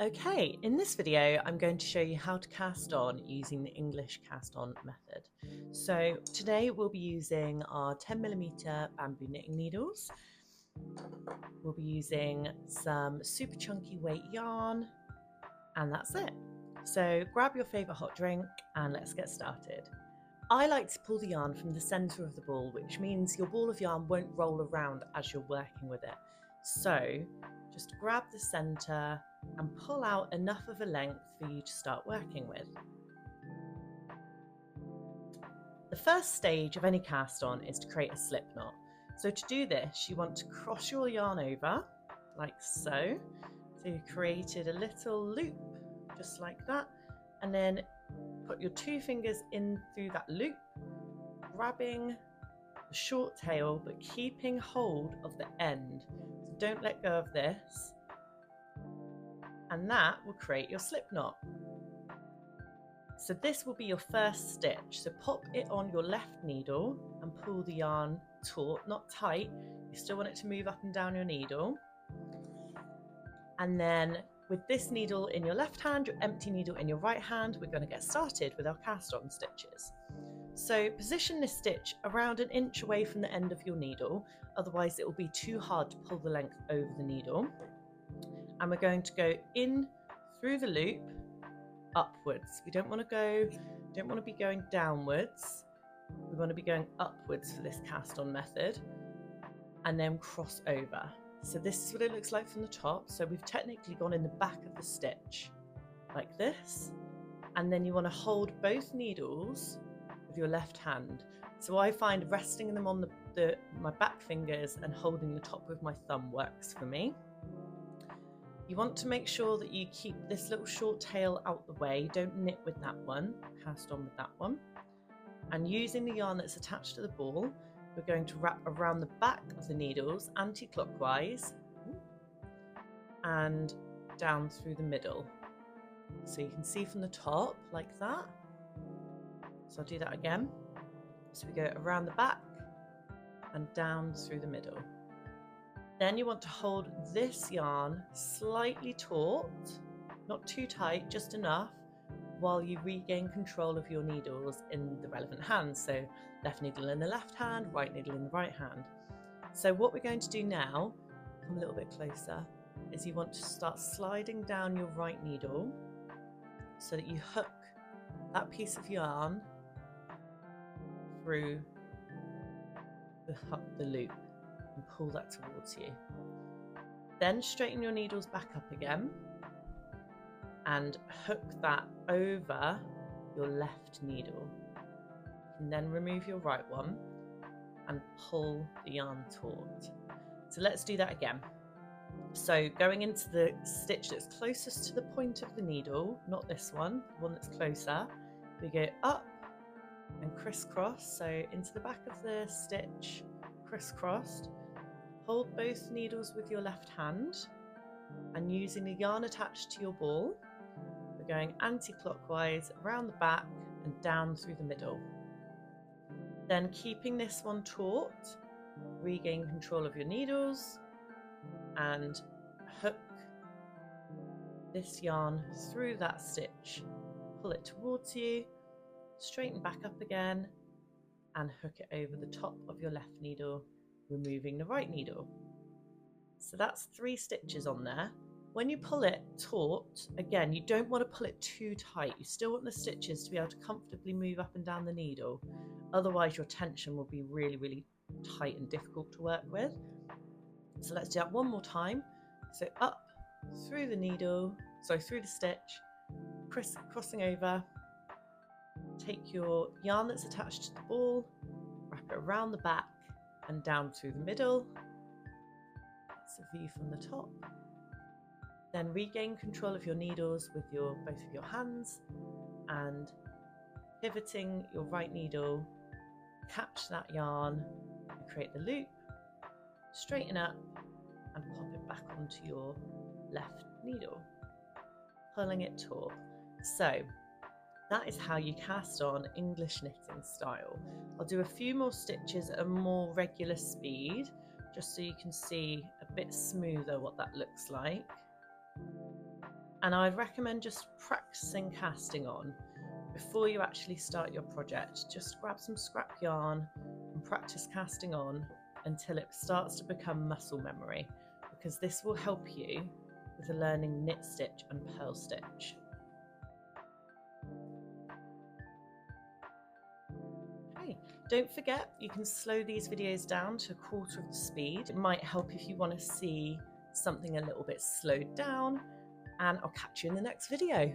Okay, in this video I'm going to show you how to cast on using the English cast on method. So today we'll be using our 10mm bamboo knitting needles. We'll be using some super chunky weight yarn, and that's it. So grab your favourite hot drink and let's get started. I like to pull the yarn from the centre of the ball, which means your ball of yarn won't roll around as you're working with it. So just grab the centre and pull out enough of a length for you to start working with. The first stage of any cast on is to create a slip knot. So to do this, you want to cross your yarn over like so. So you've created a little loop just like that, and then put your two fingers in through that loop, grabbing the short tail but keeping hold of the end. So don't let go of this, and that will create your slip knot. So this will be your first stitch. So pop it on your left needle and pull the yarn taut, not tight. You still want it to move up and down your needle. And then with this needle in your left hand, your empty needle in your right hand, we're going to get started with our cast on stitches. So position this stitch around 1 inch away from the end of your needle, otherwise it will be too hard to pull the length over the needle. And we're going to go in through the loop upwards. We don't want to be going downwards. We want to be going upwards for this cast on method, and then cross over. So this is what it looks like from the top. So we've technically gone in the back of the stitch like this, and then you want to hold both needles with your left hand. So I find resting them on my back fingers and holding the top with my thumb works for me. You want to make sure that you keep this little short tail out the way. Don't knit with that one, cast on with that one. And using the yarn that's attached to the ball, we're going to wrap around the back of the needles anti-clockwise and down through the middle. So you can see from the top like that. So I'll do that again. So we go around the back and down through the middle. Then you want to hold this yarn slightly taut, not too tight, just enough, while you regain control of your needles in the relevant hands. So left needle in the left hand, right needle in the right hand. So what we're going to do now, come a little bit closer, is you want to start sliding down your right needle so that you hook that piece of yarn through the loop and pull that towards you. Then straighten your needles back up again and hook that over your left needle. And then remove your right one and pull the yarn taut. So let's do that again. So going into the stitch that's closest to the point of the needle, not this one, the one that's closer, we go up and crisscross. So into the back of the stitch, crisscrossed. Hold both needles with your left hand, and using the yarn attached to your ball, we're going anti-clockwise around the back and down through the middle. Then keeping this one taut, regain control of your needles and hook this yarn through that stitch, pull it towards you, straighten back up again and hook it over the top of your left needle, removing the right needle. So that's 3 stitches on there. When you pull it taut, again, you don't want to pull it too tight. You still want the stitches to be able to comfortably move up and down the needle. Otherwise your tension will be really, really tight and difficult to work with. So let's do that one more time. So up through the needle, through the stitch, crossing over, take your yarn that's attached to the ball, wrap it around the back and down through the middle. That's a view from the top. Then regain control of your needles with both of your hands and pivoting your right needle, catch that yarn and create the loop, straighten up and pop it back onto your left needle, pulling it taut. So that is how you cast on English knitting style. I'll do a few more stitches at a more regular speed, just so you can see a bit smoother what that looks like. And I'd recommend just practicing casting on before you actually start your project. Just grab some scrap yarn and practice casting on until it starts to become muscle memory, because this will help you with learning knit stitch and purl stitch. Okay, don't forget you can slow these videos down to 1/4 of the speed. It might help if you want to see something a little bit slowed down, and I'll catch you in the next video.